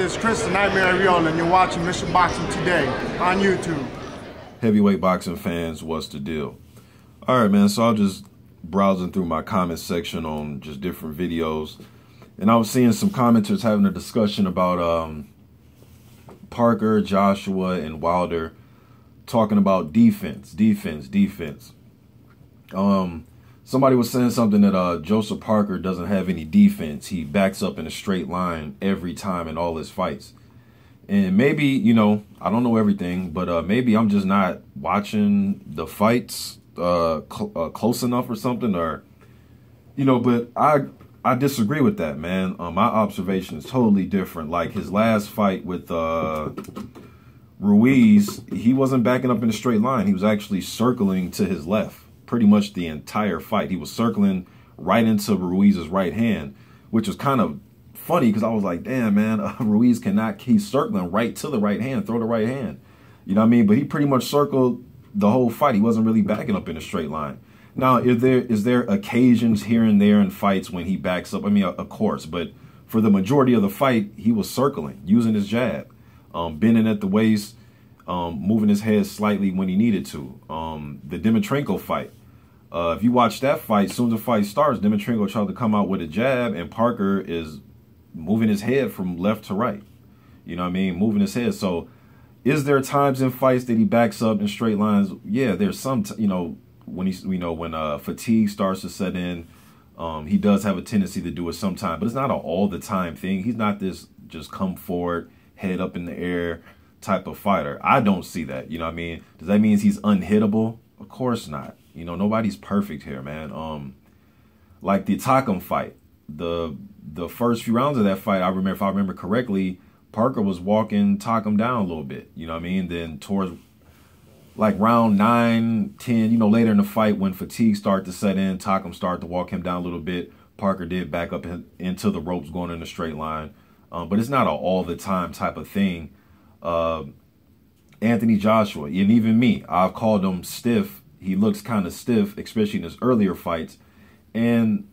this is Chris the Nightmare Ariola, and you're watching Mission Boxing Today on YouTube. Heavyweight boxing fans, what's the deal? All right, man, so I was just browsing through my comment section on just different videos, and I was seeing some commenters having a discussion about Parker, Joshua, and Wilder talking about defense. Somebody was saying something that Joseph Parker doesn't have any defense. He backs up in a straight line every time in all his fights. And maybe, you know, I don't know everything, but maybe I'm just not watching the fights close enough or something, or, you know, but I disagree with that, man. My observation is totally different. Like his last fight with Ruiz, he wasn't backing up in a straight line. He was actually circling to his left pretty much the entire fight. He was circling right into Ruiz's right hand, which was kind of funny because I was like, damn, man, Ruiz cannot keep circling right to the right hand, throw the right hand. You know what I mean? But he pretty much circled the whole fight. He wasn't really backing up in a straight line. Now, is there occasions here and there in fights when he backs up? I mean, of course, but for the majority of the fight, he was circling, using his jab, bending at the waist, moving his head slightly when he needed to. The Dimitrenko fight, if you watch that fight, as soon as the fight starts, Dimitrenko tried to come out with a jab, and Parker is moving his head from left to right. You know what I mean? Moving his head. So is there times in fights that he backs up in straight lines? Yeah, there's some, you know, when fatigue starts to set in, he does have a tendency to do it sometimes, but it's not an all the time thing. He's not this just come forward, head up in the air type of fighter. I don't see that. You know what I mean? Does that mean he's unhittable? Of course not. You know, nobody's perfect here, man. Like the Takam fight, the first few rounds of that fight, if I remember correctly, Parker was walking Takam down a little bit. You know what I mean? Then towards like round 9, 10, you know, later in the fight when fatigue started to set in, Takam started to walk him down a little bit. Parker did back up into the ropes going in a straight line. But it's not an all the time type of thing. Anthony Joshua, and even me, I've called him stiff. He looks kind of stiff, especially in his earlier fights. And,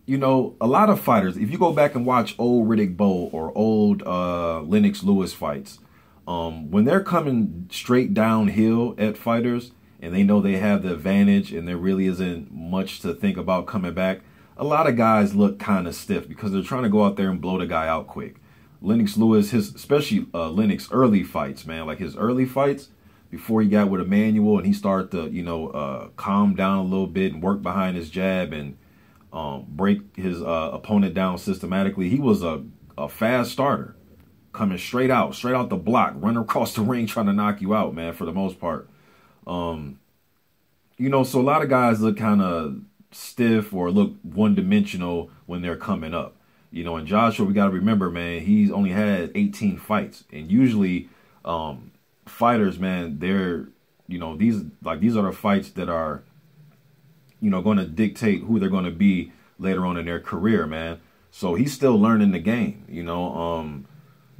you know, a lot of fighters, if you go back and watch old Riddick Bowe or old Lennox Lewis fights, when they're coming straight downhill at fighters and they know they have the advantage and there really isn't much to think about coming back, a lot of guys look kind of stiff because they're trying to go out there and blow the guy out quick. Lennox Lewis, especially Lennox early fights, man, like his early fights, before he got with Emmanuel and he started to, you know, calm down a little bit and work behind his jab and break his opponent down systematically. He was a fast starter, coming straight out the block, running across the ring trying to knock you out, man, for the most part. You know, so a lot of guys look kind of stiff or look one-dimensional when they're coming up. You know, and Joshua, we got to remember, man, he's only had 18 fights. And usually fighters, man, they're, you know, these are the fights that are, you know, going to dictate who they're going to be later on in their career, man. So he's still learning the game, you know.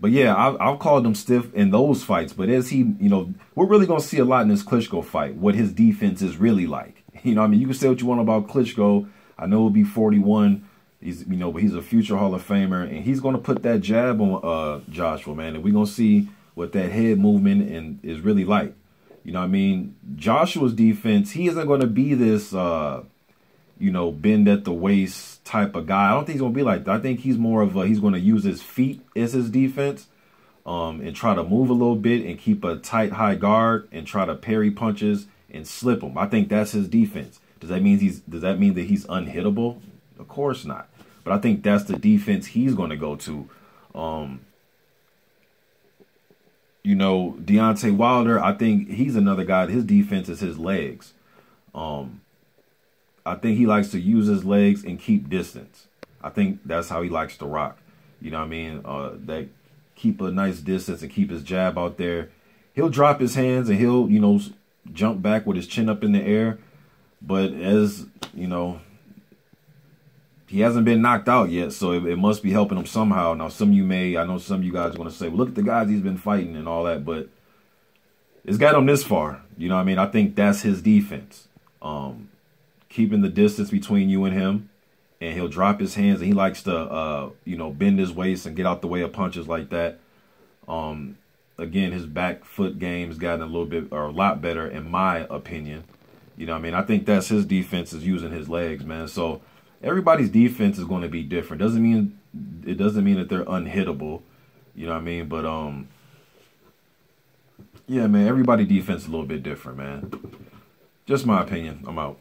But yeah, I've called him stiff in those fights. But as he, you know, we're really going to see a lot in this Klitschko fight, what his defense is really like. You know what I mean? You can say what you want about Klitschko. I know he'll be 41. He's, you know, but he's a future Hall of Famer. And he's going to put that jab on Joshua, man. And we're going to see what that head movement is really like. You know what I mean? Joshua's defense, he isn't going to be this, you know, bend at the waist type of guy. I don't think he's going to be like that. I think he's more of he's going to use his feet as his defense and try to move a little bit and keep a tight, high guard and try to parry punches and slip them. I think that's his defense. Does that mean that he's unhittable? Of course not. But I think that's the defense he's going to go to. You know, Deontay Wilder, I think he's another guy. His defense is his legs. I think he likes to use his legs and keep distance. I think that's how he likes to rock. You know what I mean? That keep a nice distance and keep his jab out there. He'll drop his hands and he'll, you know, jump back with his chin up in the air. But as, you know, he hasn't been knocked out yet, so it must be helping him somehow. Now, I know some of you guys are going to say, well, look at the guys he's been fighting and all that, but it's got him this far. You know what I mean? I think that's his defense. Keeping the distance between you and him and he'll drop his hands, and he likes to, you know, bend his waist and get out the way of punches like that. Again, his back foot game has gotten a little bit, or a lot better, in my opinion. You know what I mean? I think that's his defense, is using his legs, man. So everybody's defense is going to be different. It doesn't mean that they're unhittable. You know what I mean? But, yeah, man, everybody's defense is a little bit different, man. Just my opinion. I'm out.